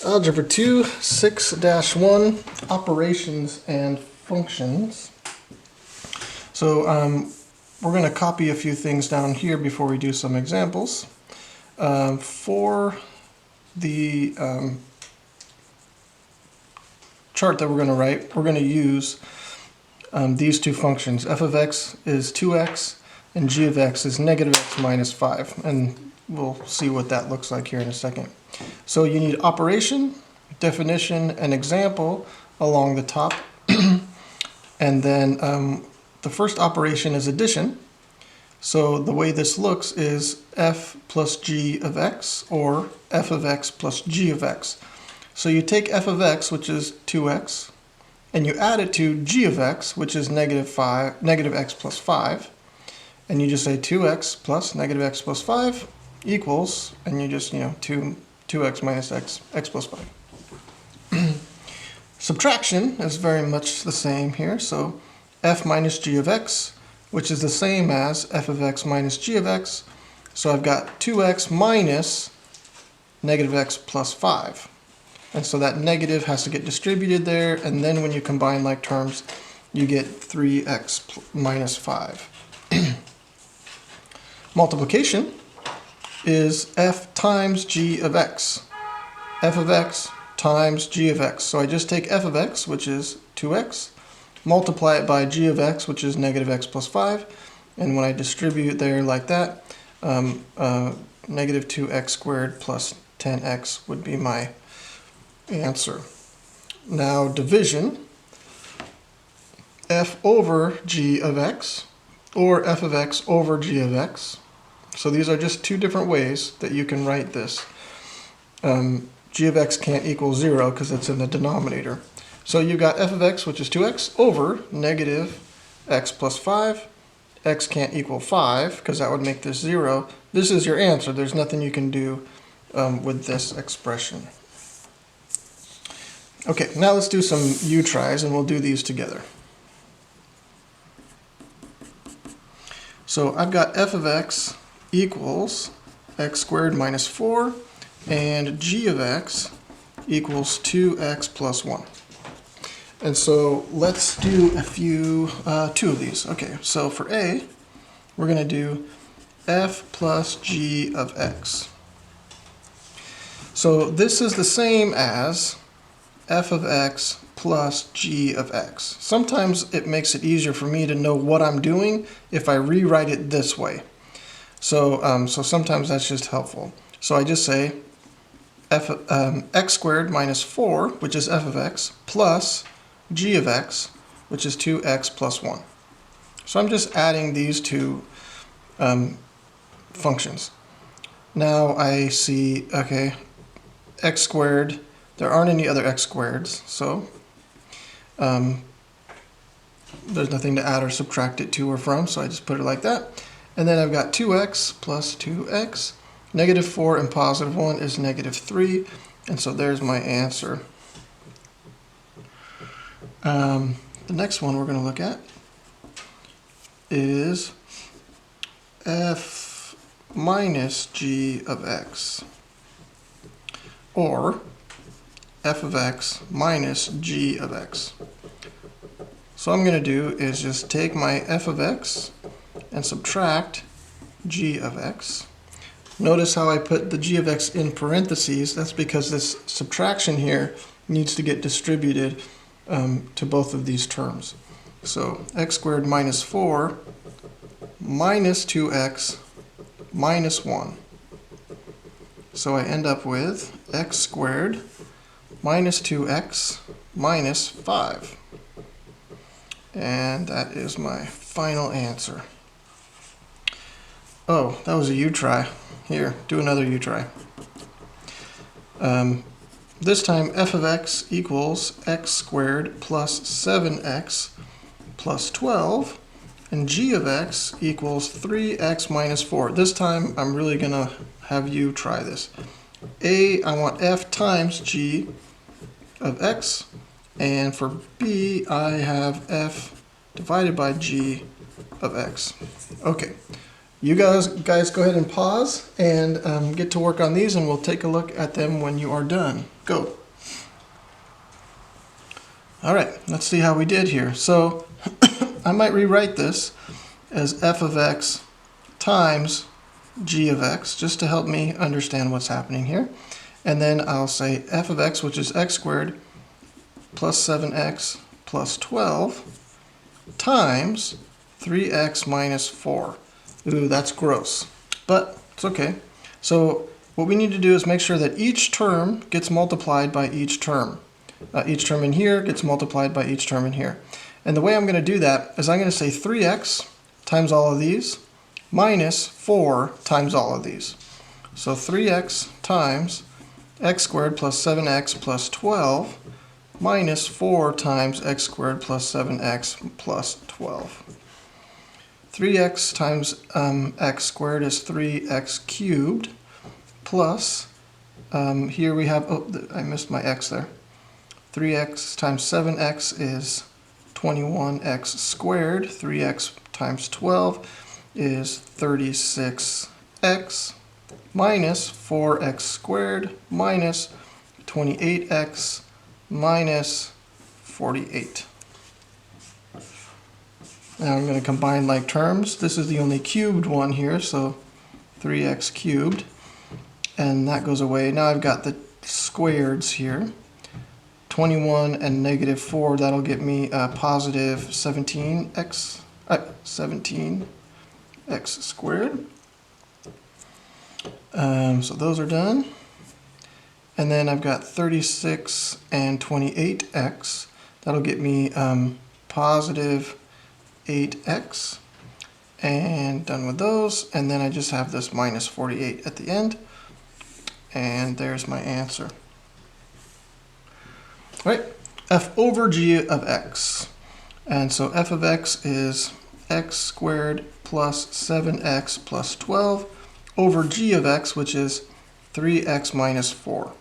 Algebra 2, 6-1, operations and functions. So we're going to copy a few things down here before we do some examples. For the chart that we're going to write, we're going to use these two functions. F of x is 2x and g of x is negative x minus 5. And we'll see what that looks like here in a second. So you need operation, definition, and example along the top. And then the first operation is addition. So the way this looks is f plus g of x, or f of x plus g of x. So you take f of x, which is 2x, and you add it to g of x, which is negative x plus 5. And you just say 2x plus negative x plus 5 equals, and you just, 2x minus x plus 5. Subtraction is very much the same here. So f minus g of x, which is the same as f of x minus g of x. So I've got 2x minus negative x plus 5. And so that negative has to get distributed there, and then when you combine like terms, you get 3x minus 5. Multiplication is f times g of x. F of x times g of x. So I just take f of x, which is 2x, multiply it by g of x, which is negative x plus 5, and when I distribute there like that, negative 2x squared plus 10x would be my answer. Now division, f over g of x, or f of x over g of x. So these are just two different ways that you can write this. G of x can't equal 0 because it's in the denominator. So you got f of x, which is 2x, over negative x plus 5. X can't equal 5 because that would make this 0. This is your answer. There's nothing you can do with this expression. Okay, now let's do some u-tries, and we'll do these together. So I've got f of x equals x squared minus 4, and g of x equals 2x plus 1. And so let's do two of these. Okay, so for a, we're going to do f plus g of x. So this is the same as f of x plus g of x. Sometimes it makes it easier for me to know what I'm doing if I rewrite it this way. So, so sometimes that's just helpful. So I just say x squared minus 4, which is f of x, plus g of x, which is 2x plus 1. So I'm just adding these two functions. Now I see, okay, x squared, there aren't any other x squareds, so there's nothing to add or subtract it to or from, so I just put it like that. And then I've got 2x plus 2x. Negative 4 and positive 1 is negative 3, and so there's my answer. The next one we're going to look at is f minus g of x, or f of x minus g of x. So what I'm going to do is just take my f of x and subtract g of x. Notice how I put the g of x in parentheses. That's because this subtraction here needs to get distributed to both of these terms. So x squared minus 4 minus 2x minus 1. So I end up with x squared minus 2x minus 5. And that is my final answer. Oh, that was a u-try. Here, do another u-try. This time f of x equals x squared plus 7x plus 12, and g of x equals 3x minus 4. This time I'm really going to have you try this. I want f times g of x, and for b I have f divided by g of x. Okay, You guys go ahead and pause and get to work on these, and we'll take a look at them when you are done. Go. All right, let's see how we did here. So I might rewrite this as f of x times g of x, just to help me understand what's happening here. And then I'll say f of x, which is x squared plus 7x plus 12 times 3x minus 4. Ooh, that's gross, but it's okay. So what we need to do is make sure that each term gets multiplied by each term. Each term in here gets multiplied by each term in here. And the way I'm going to do that is I'm going to say 3x times all of these minus 4 times all of these. So 3x times x squared plus 7x plus 12 minus 4 times x squared plus 7x plus 12. 3x times x squared is 3x cubed plus, here we have, oh, I missed my x there. 3x times 7x is 21x squared. 3x times 12 is 36x minus 4x squared minus 28x minus 48. Now I'm going to combine like terms. This is the only cubed one here, so 3x cubed. And that goes away. Now I've got the squareds here. 21 and negative 4, that'll get me positive 17x squared. So those are done. And then I've got 36 and 28x. That'll get me positive 8x. And done with those. And then I just have this minus 48 at the end. And there's my answer. Right, f over g of x. And so f of x is x squared plus 7x plus 12 over g of x, which is 3x minus 4.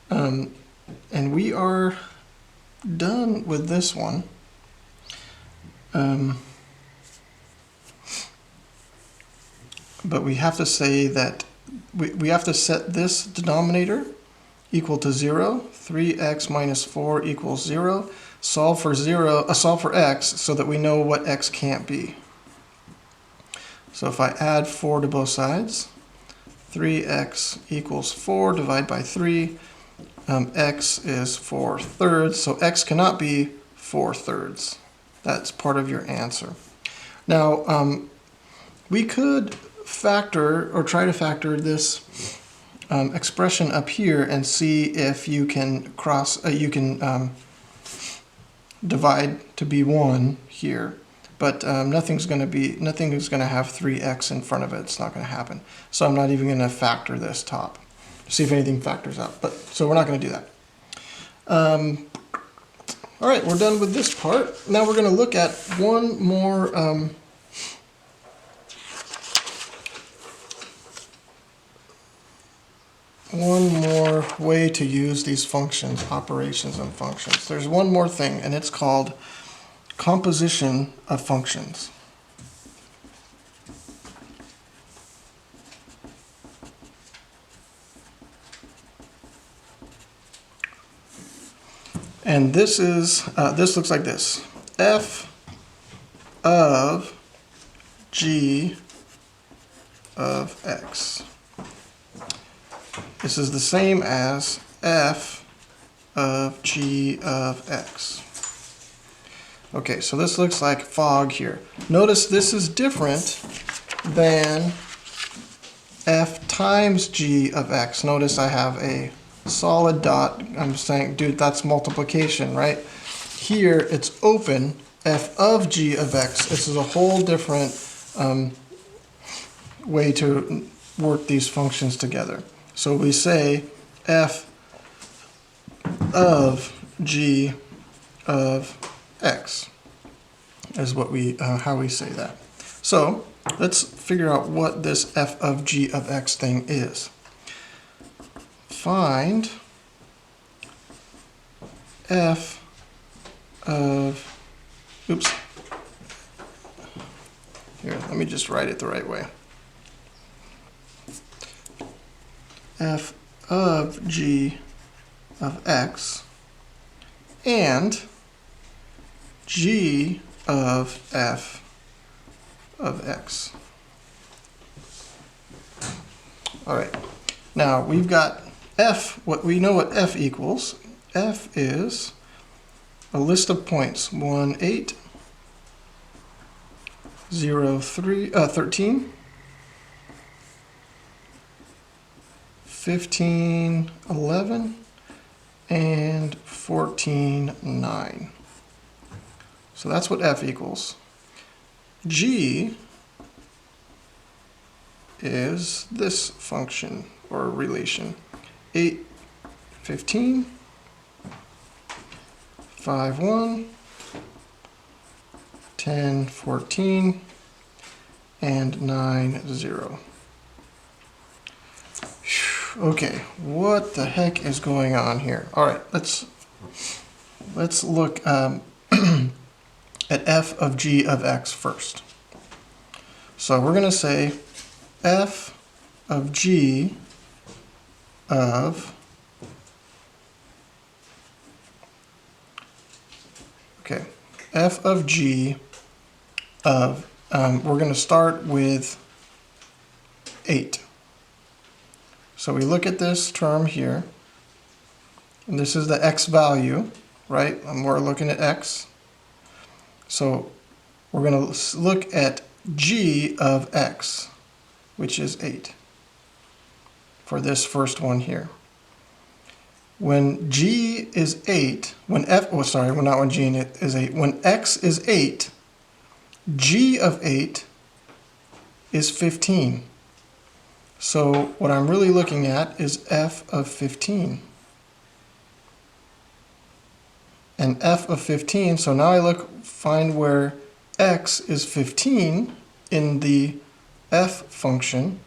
And we are done with this one. But we have to say that we have to set this denominator equal to 0. 3x minus 4 equals 0. Solve for x so that we know what x can't be. So if I add 4 to both sides, 3x equals 4, divide by 3. X is 4/3, so x cannot be 4/3. That's part of your answer. Now, we could factor or try to factor this expression up here and see if you can divide to be 1 here, but nothing is going to have 3x in front of it. It's not going to happen. So I'm not even going to factor this top to see if anything factors out. But so we're not going to do that. All right, we're done with this part. Now we're going to look at one more way to use these functions, operations and functions. There's one more thing, and it's called composition of functions. And this is this looks like this: f of g of x. This is the same as f of g of x. Okay, so this looks like fog here. Notice this is different than f times g of x. Notice I have a solid dot. I'm saying, dude, that's multiplication, right? Here it's open, f of g of x. This is a whole different way to work these functions together. So we say f of g of x is what how we say that. So let's figure out what this f of g of x thing is. Find f of, oops, here, let me just just write it the right way. F of g of x and g of f of x. All right, now we've got f, what we know what f equals. F is a list of points, 1, 8, 0, 3, 13, 15, 11, and 14, 9. So that's what f equals. G is this function or relation. 8, 15, 5, 1, 10, 14, and 9, 0. Okay, what the heck is going on here? All right, let's look at f of g of x first. So we're going to say f of g of f of g of we're going to start with 8. So we look at this term here, and this is the x value, right? And we're looking at x. So we're going to look at g of x, which is 8, for this first one here. When g is 8, when f, oh sorry, well not when g is 8, when x is 8, g of 8 is 15. So what I'm really looking at is f of 15. And f of 15, so now I find where x is 15 in the f function,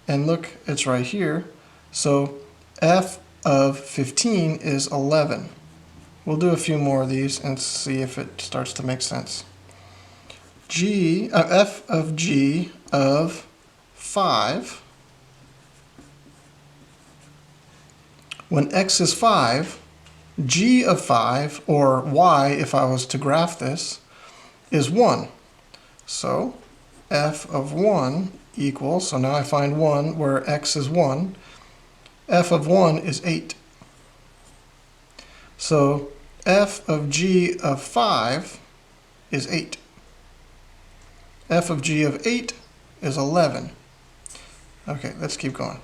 and look, it's right here. So f of 15 is 11. We'll do a few more of these and see if it starts to make sense. F of g of 5. When x is 5, g of 5, or y if I was to graph this, is 1. So f of 1 equals, so now I find 1 where x is 1. F of 1 is 8. So f of g of 5 is 8. F of g of 8 is 11. Okay, let's keep going.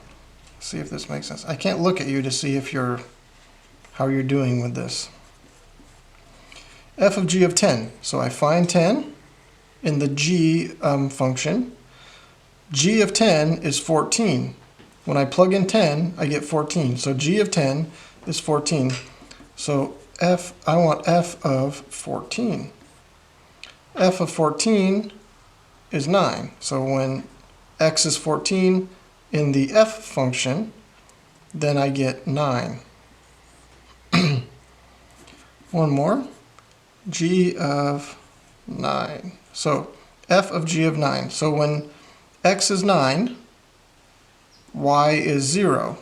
See if this makes sense. I can't look at you to see if how you're doing with this. F of g of 10. So I find 10 in the g function. G of 10 is 14. When I plug in 10, I get 14. So g of 10 is 14. So I want f of 14. F of 14 is 9. So when x is 14 in the f function, then I get 9. One more, g of 9. So f of g of 9. So when x is 9, y is 0.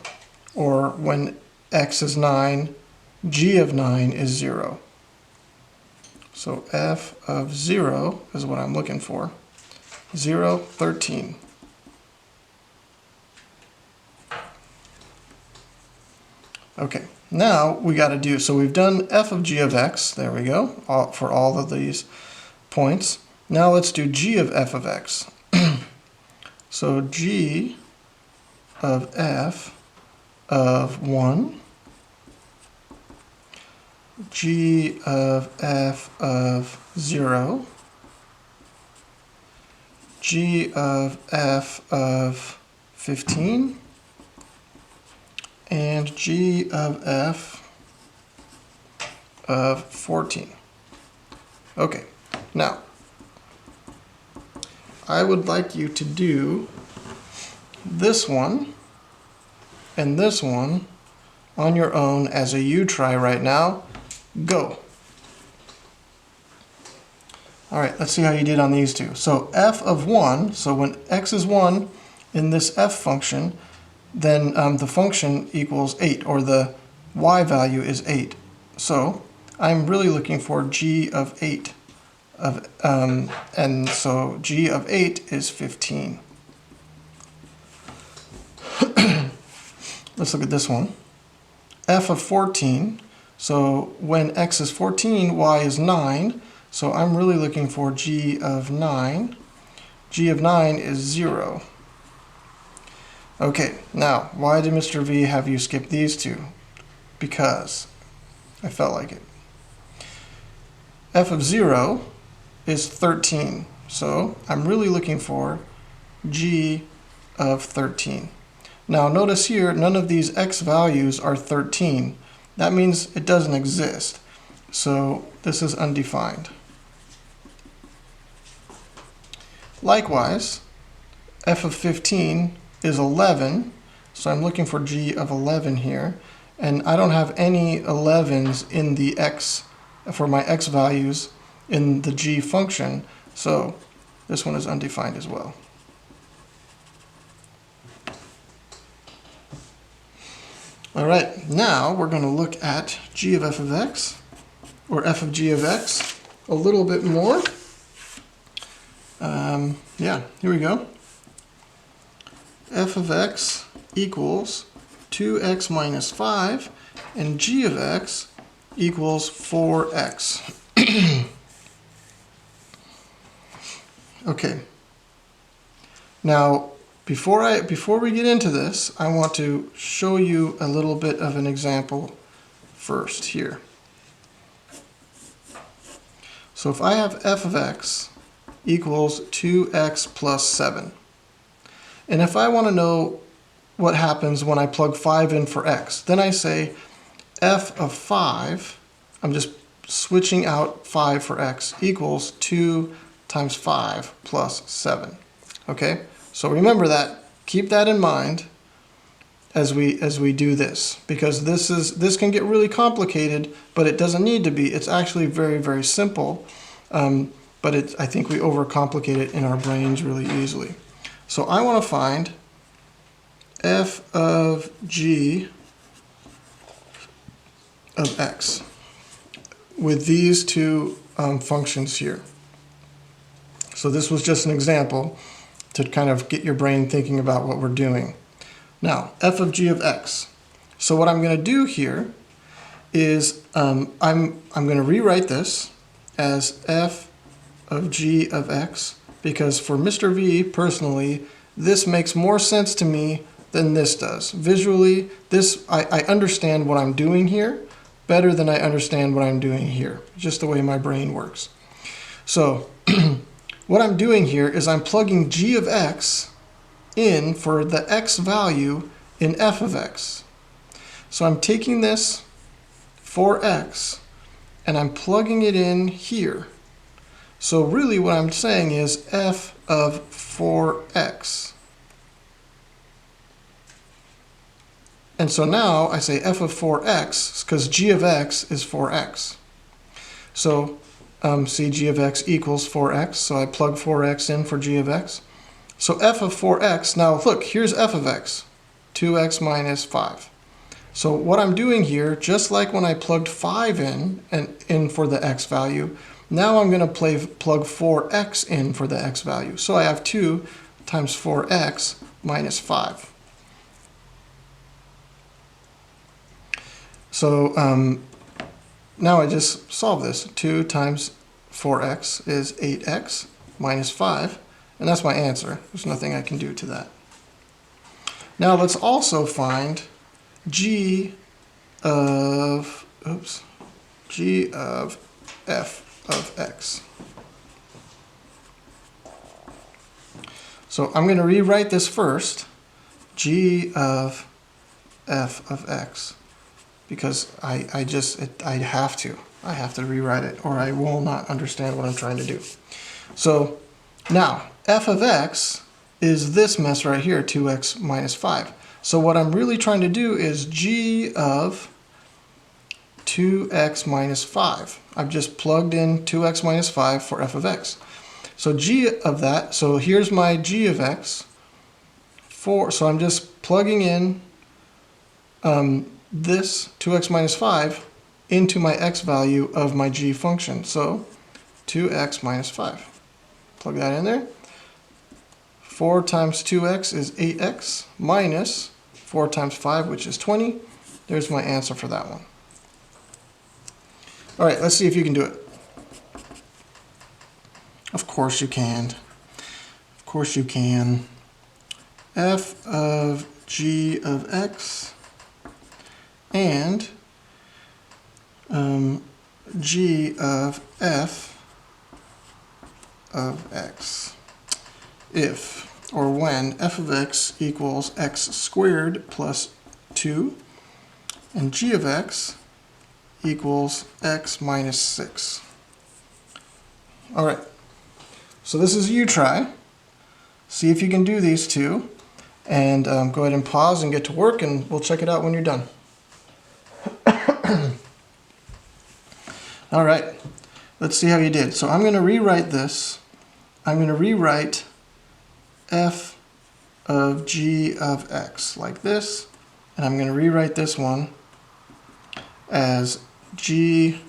Or when x is 9, g of 9 is 0. So f of 0 is what I'm looking for. 0, 13. Okay, now we got to do, so we've done f of g of x, there we go, for all of these points. Now let's do g of f of x. So g of f of 1, g of f of 0, g of f of 15, and g of f of 14. Okay, now I would like you to do this one and this one on your own as a you try right now. Go. All right, let's see how you did on these two. So f of 1, so when x is 1 in this f function, then the function equals 8, or the y value is 8. So I'm really looking for g of 8. And so g of 8 is 15. Let's look at this one. F of 14. So when x is 14, y is 9. So I'm really looking for g of 9. G of 9 is 0. Okay, now, why did Mr. V have you skip these two? Because I felt like it. F of 0 is 13. So I'm really looking for g of 13. Now notice here, none of these x values are 13. That means it doesn't exist. So this is undefined. Likewise, f of 15 is 11. So I'm looking for g of 11 here. And I don't have any 11s in the x, for my x values in the g function. So this one is undefined as well. All right, now we're going to look at g of f of x, or f of g of x, a little bit more. Yeah, here we go. F of x equals 2x minus 5, and g of x equals 4x. Okay. Now, before we get into this, I want to show you a little bit of an example first here. So if I have f of x equals 2x plus 7, and if I want to know what happens when I plug 5 in for x, then I say f of 5, I'm just switching out 5 for x, equals 2 times 5 plus 7. Okay? So remember that, keep that in mind as we do this, because this can get really complicated, but it doesn't need to be. It's actually very, very simple, but I think we overcomplicate it in our brains really easily. So I want to find f of g of x with these two functions here. So this was just an example to kind of get your brain thinking about what we're doing. Now, f of g of x. So what I'm going to do here is I'm going to rewrite this as f of g of x, because for Mr. V personally, this makes more sense to me than this does. Visually, I understand what I'm doing here better than I understand what I'm doing here, just the way my brain works. So what I'm doing here is I'm plugging g of x in for the x value in f of x. So I'm taking this 4x and I'm plugging it in here. So really what I'm saying is f of 4x. And so now I say f of 4x, because g of x is 4x. So see, g of x equals 4x, so I plug 4x in for g of x. So f of 4x, now look, here's f of x, 2x minus 5. So what I'm doing here, just like when I plugged 5 in for the x value, now I'm going to plug 4x in for the x value. So I have 2 times 4x minus 5. So now I just solve this. 2 times 4x is 8x minus 5, and that's my answer. There's nothing I can do to that. Now let's also find g of f of x. So I'm going to rewrite this first, g of f of x, because I have to rewrite it, or I will not understand what I'm trying to do. So now f of x is this mess right here, 2x minus 5. So what I'm really trying to do is g of 2x minus 5. I've just plugged in 2x minus 5 for f of x. So g of that, so here's my g of x. So I'm just plugging in this 2x minus 5 into my x value of my g function. So 2x minus 5. Plug that in there. 4 times 2x is 8x minus 4 times 5, which is 20. There's my answer for that one. All right, let's see if you can do it. Of course you can. Of course you can. F of g of x and g of f of x. If or when f of x equals x squared plus 2 and g of x equals x minus 6. All right, so this is you try. See if you can do these two, and go ahead and pause and get to work, and we'll check it out when you're done. All right, let's see how you did. So I'm going to rewrite this. I'm going to rewrite f of g of x like this, and I'm going to rewrite this one as g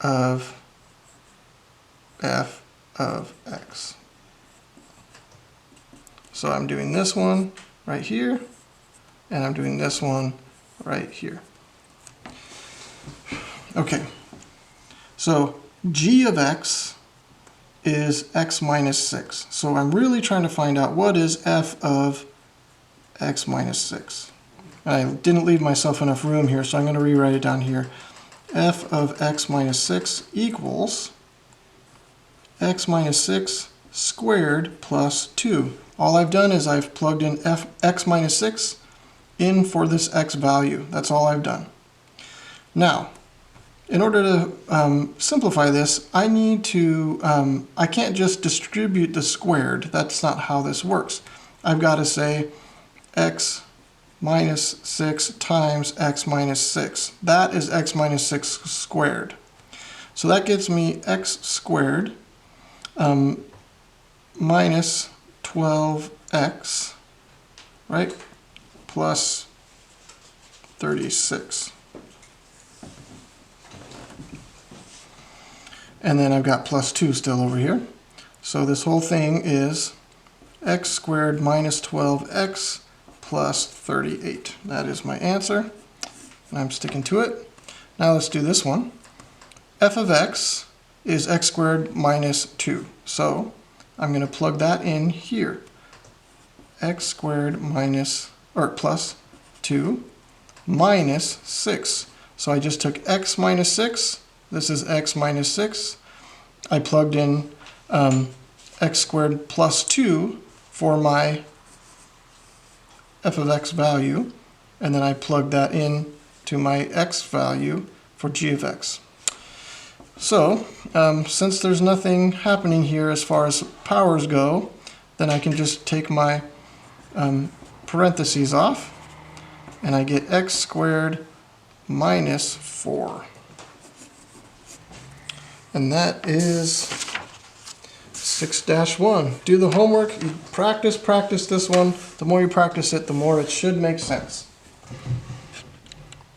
of f of x. So I'm doing this one right here, and I'm doing this one right here. Okay, so g of x is x minus 6. So I'm really trying to find out what is f of x minus 6. I didn't leave myself enough room here, so I'm going to rewrite it down here. F of x minus 6 equals x minus 6 squared plus 2. All I've done is I've plugged in x minus 6 in for this x value. That's all I've done. Now, in order to simplify this, I need to, I can't just distribute the squared. That's not how this works. I've got to say x minus 6 times x minus 6. That is x minus 6 squared. So that gives me x squared minus 12x, right, plus 36. And then I've got plus 2 still over here. So this whole thing is x squared minus 12x plus 38. That is my answer, and I'm sticking to it. Now let's do this one. F of x is x squared minus 2. So I'm going to plug that in here. X squared minus, or plus 2 minus 6. So I just took x minus 6. This is x minus 6. I plugged in x squared plus 2 for my f of x value, and then I plugged that in to my x value for g of x. So, since there's nothing happening here as far as powers go, then I can just take my parentheses off, and I get x squared minus 4. And that is 6-1. Do the homework. You practice this one. The more you practice it, the more it should make sense.